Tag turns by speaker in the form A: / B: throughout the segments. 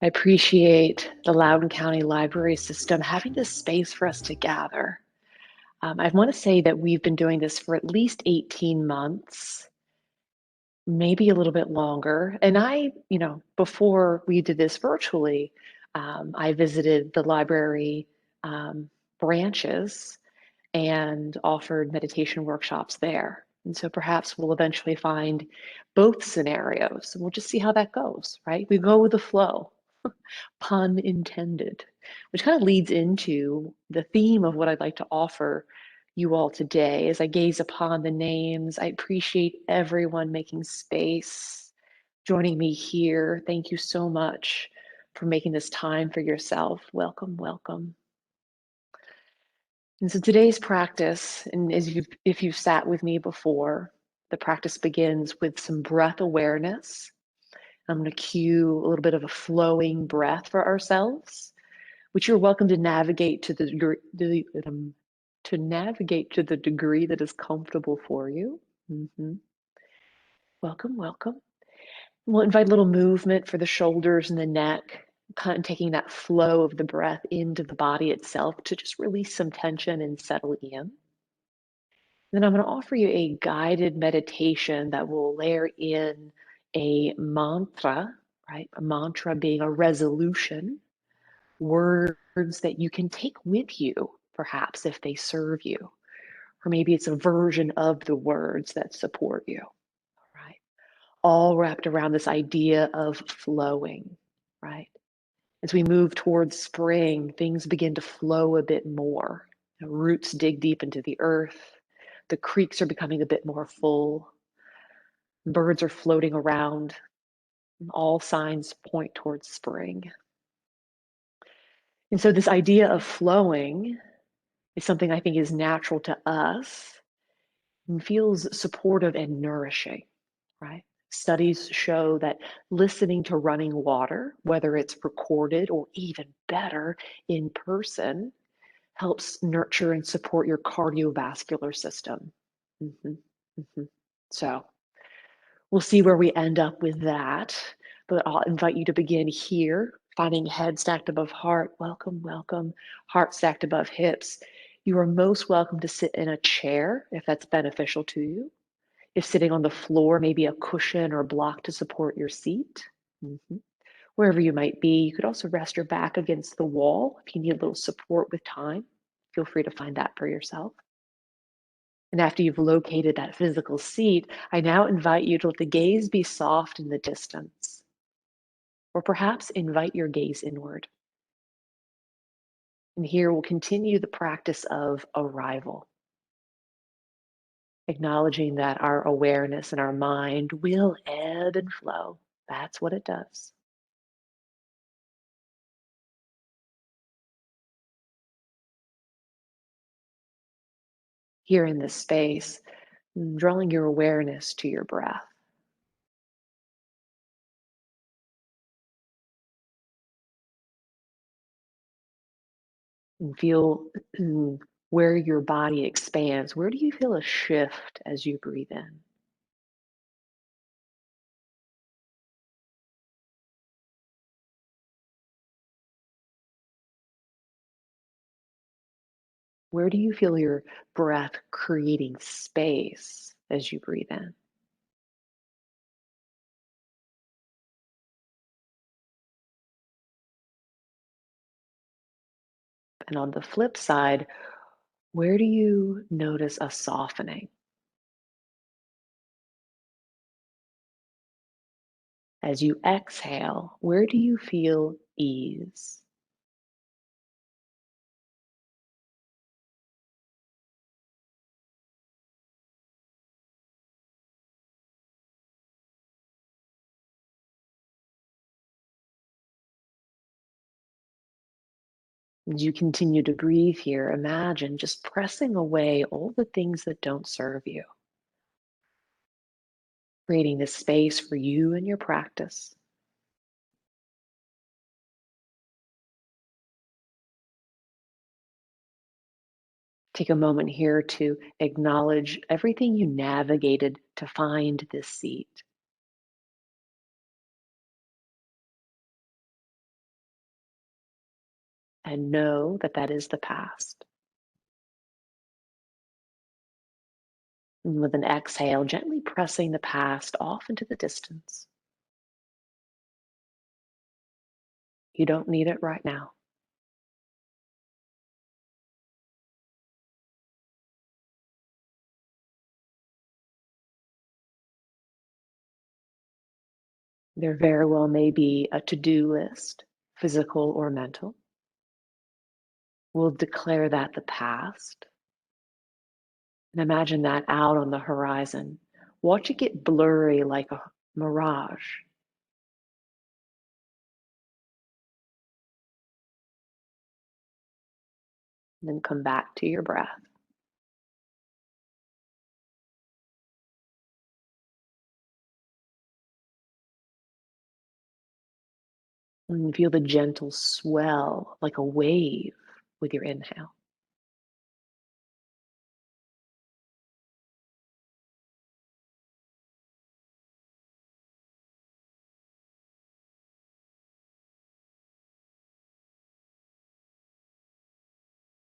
A: I appreciate the Loudoun County Library System having this space for us to gather. I want to say that we've been doing this for at least 18 months, maybe a little bit longer. And before we did this virtually, I visited the library um, branches and offered meditation workshops there. And so perhaps we'll eventually find both scenarios. We'll just see how that goes, right? We go with the flow, pun intended, which kind of leads into the theme of what I'd like to offer you all today. As I gaze upon the names, I appreciate everyone making space, joining me here. Thank you so much for making this time for yourself. Welcome, welcome. And so today's practice, and if you've sat with me before, the practice begins with some breath awareness. I'm going to cue a little bit of a flowing breath for ourselves, which you're welcome to navigate to to navigate to the degree that is comfortable for you. Mhm. Welcome, welcome. We'll invite a little movement for the shoulders and the neck, kind of taking that flow of the breath into the body itself to just release some tension and settle in. Then I'm going to offer you a guided meditation that will layer in a mantra, right? A mantra being a resolution, words that you can take with you, perhaps if they serve you, or maybe it's a version of the words that support you, right? All wrapped around this idea of flowing, right? As we move towards spring, things begin to flow a bit more. The roots dig deep into the earth. The creeks are becoming a bit more full. Birds are floating around. And all signs point towards spring. And so, this idea of flowing is something I think is natural to us and feels supportive and nourishing, right? Studies show that listening to running water, whether it's recorded or even better in person, helps nurture and support your cardiovascular system. Mhm, mhm. So we'll see where we end up with that, but I'll invite you to begin here, finding head stacked above heart. Welcome, welcome. Heart stacked above hips. You are most welcome to sit in a chair if that's beneficial to you. If sitting on the floor, maybe a cushion or block to support your seat. Mhm. Wherever you might be, you could also rest your back against the wall if you need a little support with time. Feel free to find that for yourself. And after you've located that physical seat, I now invite you to let the gaze be soft in the distance, or perhaps invite your gaze inward. And here we'll continue the practice of arrival, acknowledging that our awareness and our mind will ebb and flow. That's what it does. Here in this space, drawing your awareness to your breath. And feel where your body expands. Where do you feel a shift as you breathe in? Where do you feel your breath creating space as you breathe in? And on the flip side, where do you notice a softening? As you exhale, where do you feel ease? As you continue to breathe here, imagine just pressing away all the things that don't serve you, creating this space for you and your practice. Take a moment here to acknowledge everything you navigated to find this seat. and know that that is the past. And with an exhale, gently pressing the past off into the distance. You don't need it right now. There very well may be a to-do list, physical or mental. We'll declare that the past. And imagine that out on the horizon. Watch it get blurry like a mirage. And then come back to your breath. And feel the gentle swell like a wave with your inhale.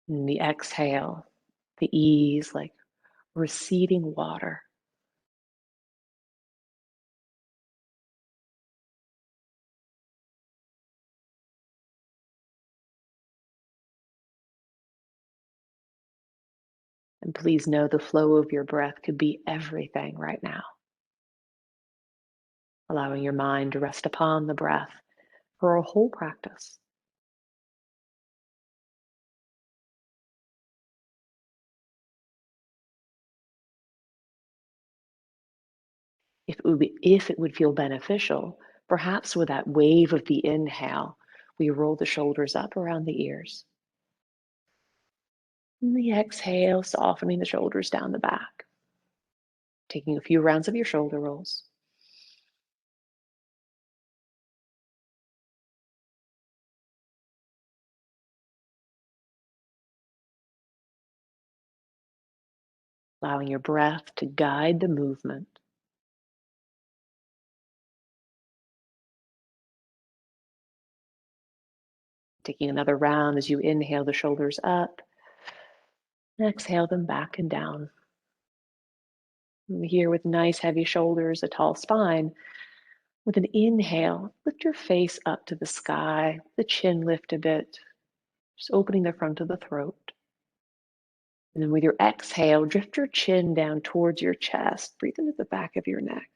A: And the exhale, the ease like receding water. And please know the flow of your breath could be everything right now, allowing your mind to rest upon the breath for a whole practice. If it would feel beneficial, perhaps with that wave of the inhale, we roll the shoulders up around the ears. And the exhale, softening the shoulders down the back. Taking a few rounds of your shoulder rolls. Allowing your breath to guide the movement. Taking another round as you inhale the shoulders up. And exhale them back and down. And here with nice heavy shoulders, a tall spine. With an inhale, lift your face up to the sky, the chin lift a bit, just opening the front of the throat. And then with your exhale, drift your chin down towards your chest. Breathe into the back of your neck.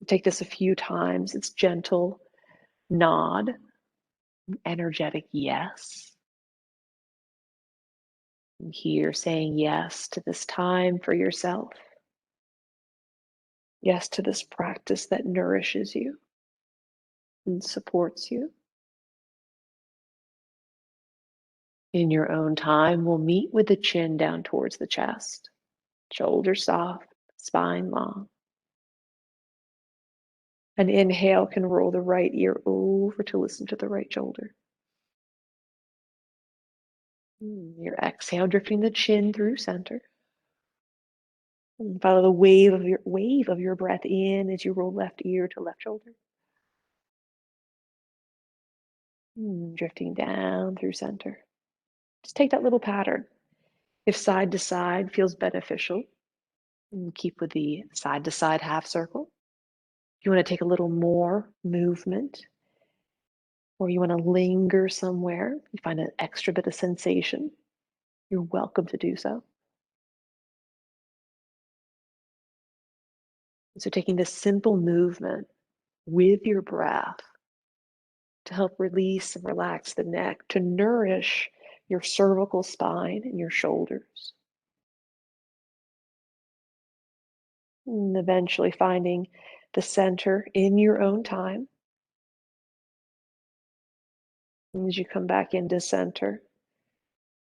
A: Take this a few times. It's gentle. Nod, energetic yes. And here, saying yes to this time for yourself. Yes to this practice that nourishes you and supports you. In your own time, we'll meet with the chin down towards the chest, shoulders soft, spine long. An inhale can roll the right ear over to listen to the right shoulder. Your exhale, drifting the chin through center. And follow the wave of your breath in as you roll left ear to left shoulder. Drifting down through center. Just take that little pattern. If side to side feels beneficial, keep with the side to side half circle. If you want to take a little more movement, or you want to linger somewhere, you find an extra bit of sensation, you're welcome to do so. So, taking this simple movement with your breath to help release and relax the neck, to nourish your cervical spine and your shoulders. And eventually finding the center in your own time. And as you come back into center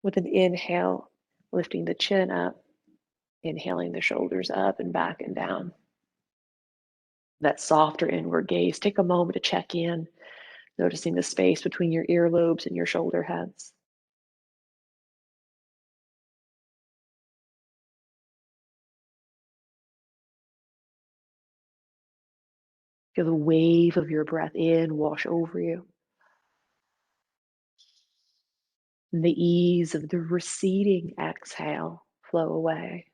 A: with an inhale, lifting the chin up, inhaling the shoulders up and back and down. That softer inward gaze. Take a moment to check in, noticing the space between your earlobes and your shoulder heads. Feel the wave of your breath in wash over you. And the ease of the receding exhale flow away.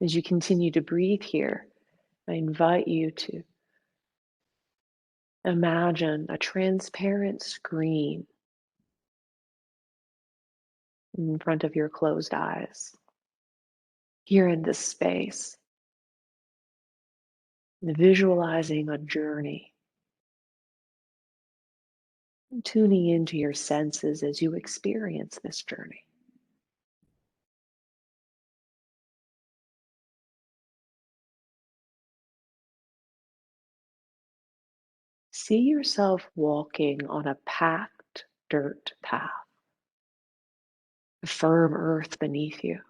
A: As you continue to breathe here, I invite you to imagine a transparent screen in front of your closed eyes. Here in this space, visualizing a journey, tuning into your senses as you experience this journey. See yourself walking on a packed dirt path, firm earth beneath you,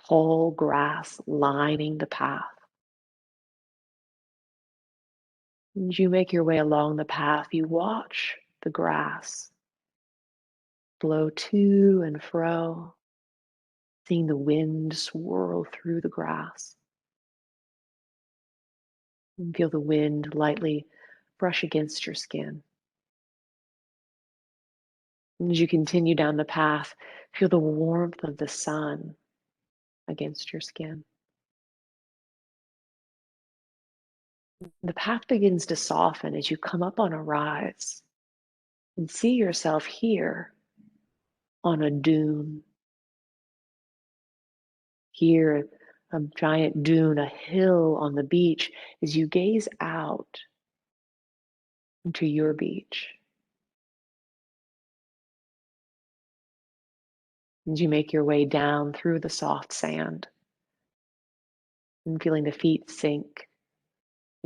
A: tall grass lining the path. As you make your way along the path, you watch the grass blow to and fro, seeing the wind swirl through the grass. And feel the wind lightly brush against your skin. And as you continue down the path, feel the warmth of the sun against your skin. The path begins to soften as you come up on a rise and see yourself here on a dune. Here, a giant dune, a hill on the beach, as you gaze out into your beach. As you make your way down through the soft sand and feeling the feet sink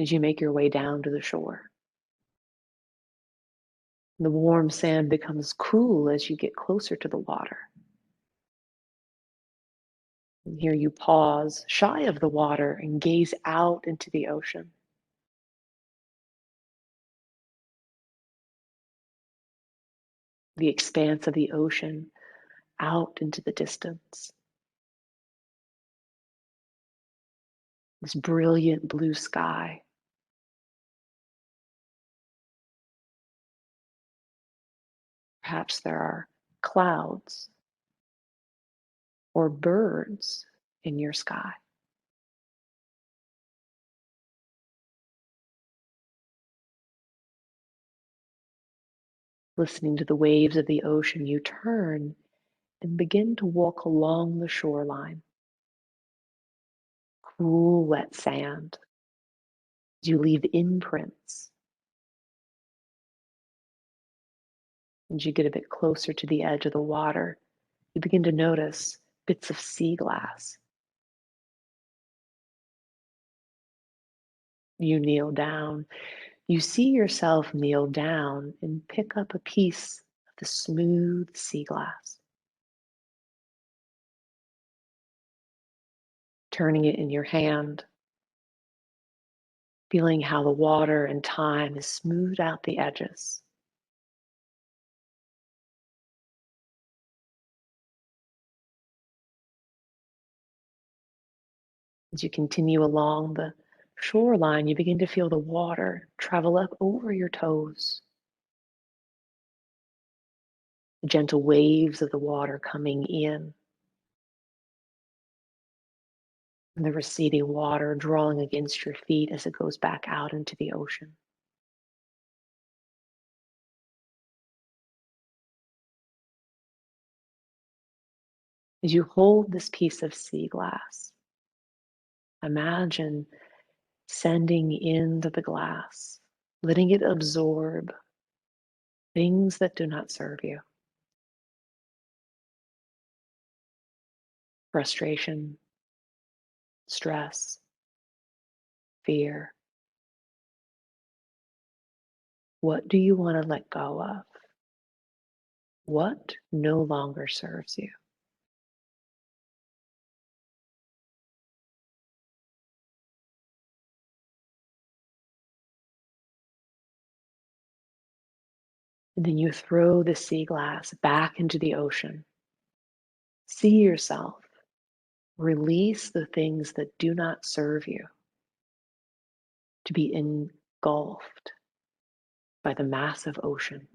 A: as you make your way down to the shore. The warm sand becomes cool as you get closer to the water. And here you pause, shy of the water, and gaze out into the ocean. The expanse of the ocean out into the distance. This brilliant blue sky. Perhaps there are clouds or birds in your sky. Listening to the waves of the ocean, you turn and begin to walk along the shoreline. Cool, wet sand. As you leave imprints, as you get a bit closer to the edge of the water, you begin to notice bits of sea glass. You kneel down. You see yourself kneel down and pick up a piece of the smooth sea glass, turning it in your hand, feeling how the water and time has smoothed out the edges. As you continue along the shoreline, you begin to feel the water travel up over your toes. The gentle waves of the water coming in, and the receding water drawing against your feet as it goes back out into the ocean. As you hold this piece of sea glass, imagine sending into the glass, letting it absorb things that do not serve you. Frustration, stress, fear. What do you want to let go of? What no longer serves you? And then you throw the sea glass back into the ocean. See yourself. Release the things that do not serve you to be in engulfed by the massive ocean.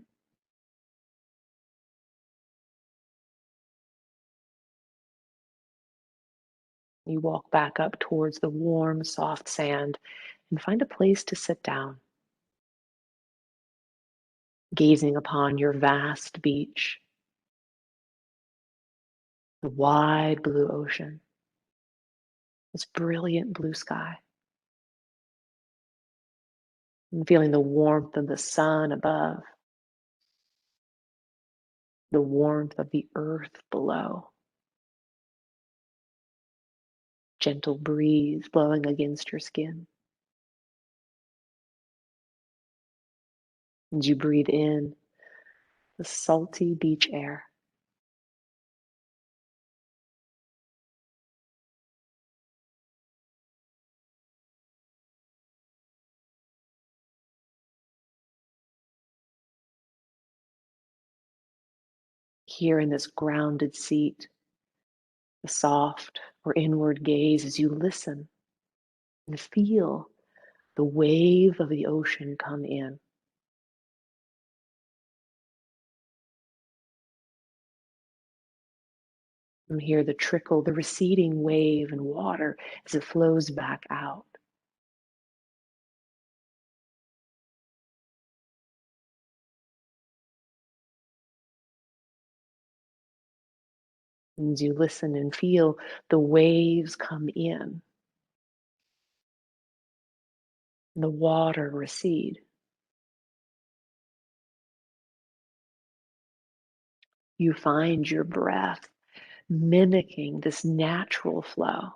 A: You walk back up towards the warm, soft sand and find a place to sit down, gazing upon your vast beach, the wide blue ocean, this brilliant blue sky, and feeling the warmth of the sun above, the warmth of the earth below, gentle breeze blowing against your skin. As you breathe in the salty beach air, here in this grounded seat, the soft or inward gaze as you listen and feel the wave of the ocean come in. And hear the trickle, the receding wave and water as it flows back out. And as you listen and feel the waves come in, the water recede. You find your breath mimicking this natural flow.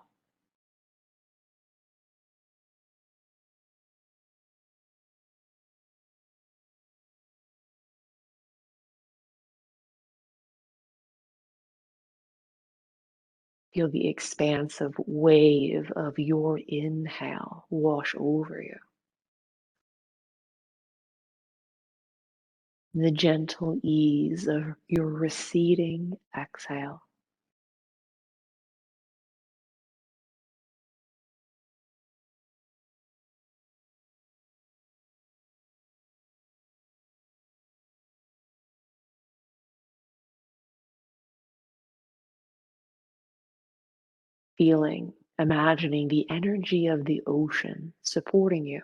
A: Feel the expansive wave of your inhale wash over you. The gentle ease of your receding exhale. Feeling, imagining the energy of the ocean supporting you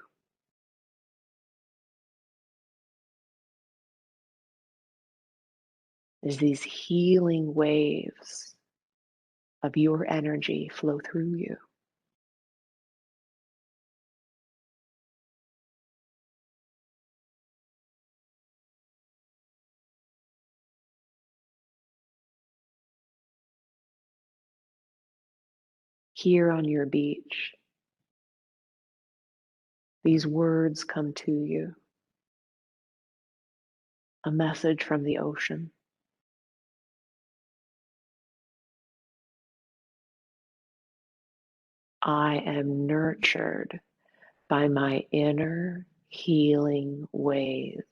A: as these healing waves of your energy flow through you. Here on your beach, these words come to you, a message from the ocean. I am nurtured by my inner healing waves.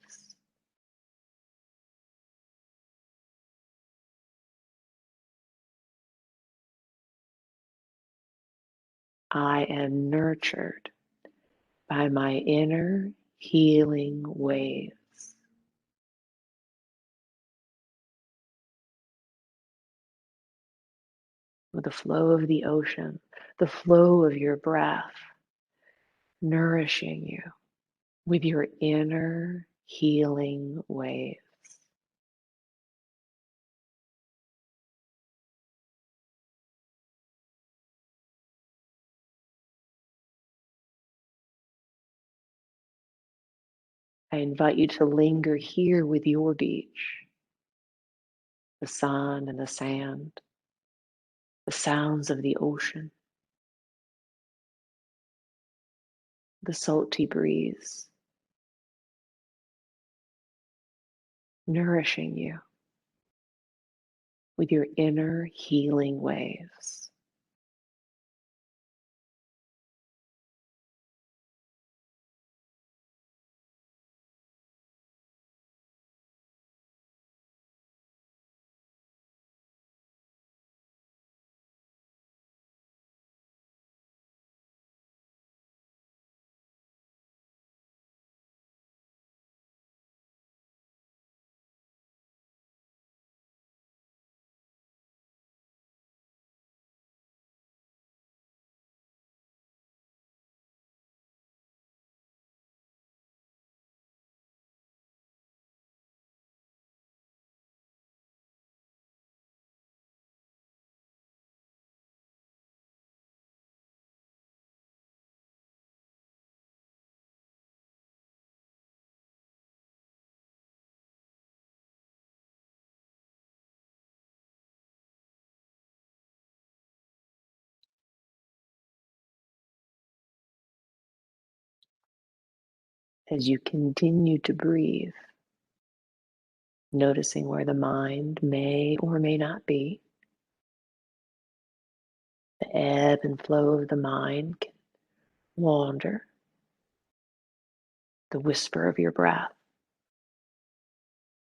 A: I am nurtured by my inner healing waves. With the flow of the ocean, the flow of your breath, nourishing you with your inner healing waves. I invite you to linger here with your beach, the sun and the sand, the sounds of the ocean, the salty breeze, nourishing you with your inner healing waves. as you continue to breathe, noticing where the mind may or may not be. The ebb and flow of the mind can wander, the whisper of your breath,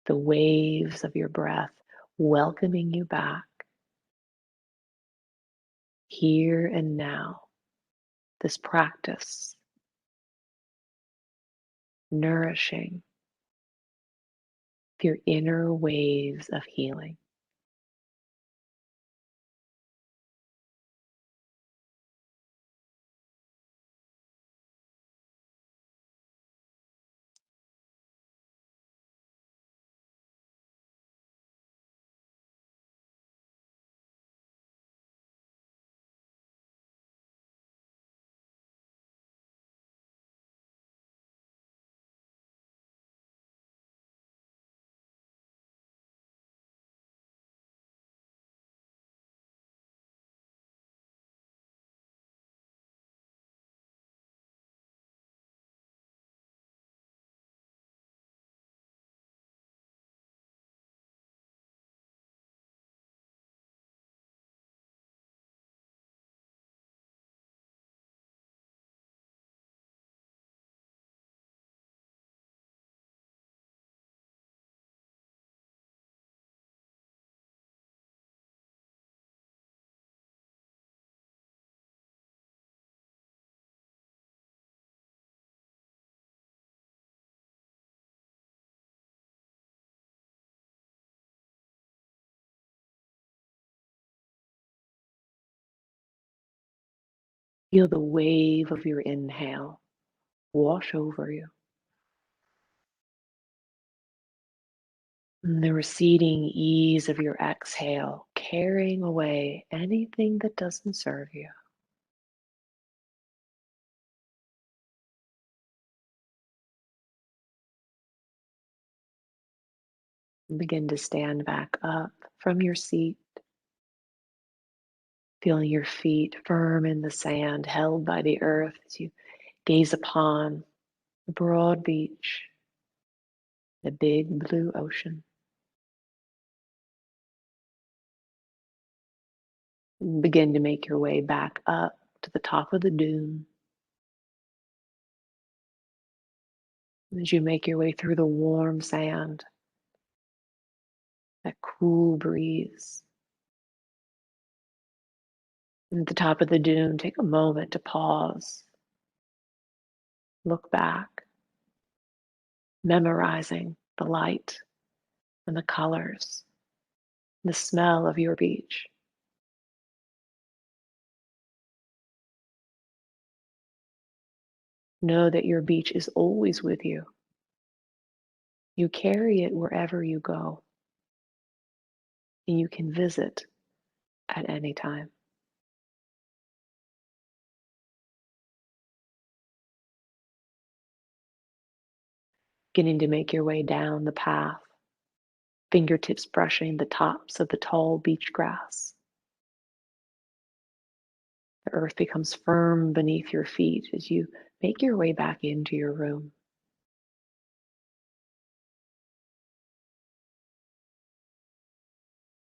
A: the waves of your breath welcoming you back here and now. This practice nourishing your inner waves of healing. Feel the wave of your inhale wash over you, and the receding ease of your exhale carrying away anything that doesn't serve you. Begin to stand back up from your seat, feeling your feet firm in the sand, held by the earth as you gaze upon the broad beach, the big blue ocean. Begin to make your way back up to the top of the dune. As you make your way through the warm sand, that cool breeze. And at the top of the dune, take a moment to pause, look back, memorizing the light and the colors, the smell of your beach. Know that your beach is always with you. You carry it wherever you go, and you can visit at any time. Beginning to make your way down the path, fingertips brushing the tops of the tall beach grass. The earth becomes firm beneath your feet as you make your way back into your room.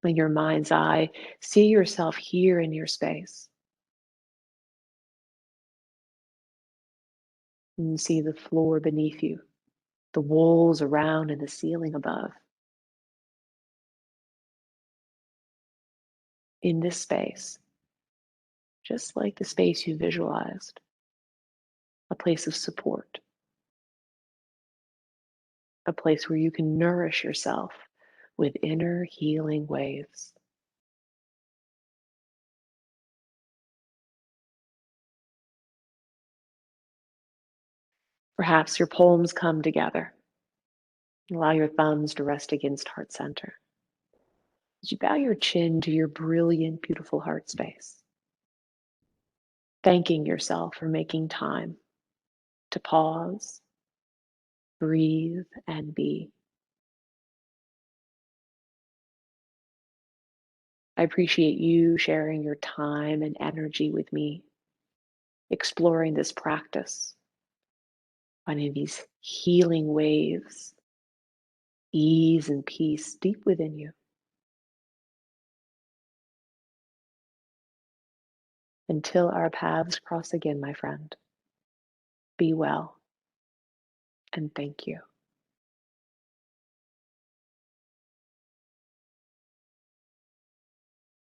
A: In your mind's eye, see yourself here in your space. And see the floor beneath you, the walls around, and the ceiling above. In this space, just like the space you visualized, a place of support, a place where you can nourish yourself with inner healing waves. Perhaps your palms come together. Allow your thumbs to rest against heart center. As you bow your chin to your brilliant, beautiful heart space, thanking yourself for making time to pause, breathe, and be. I appreciate you sharing your time and energy with me, exploring this practice. finding these healing waves, ease and peace deep within you. Until our paths cross again, my friend, be well and thank you.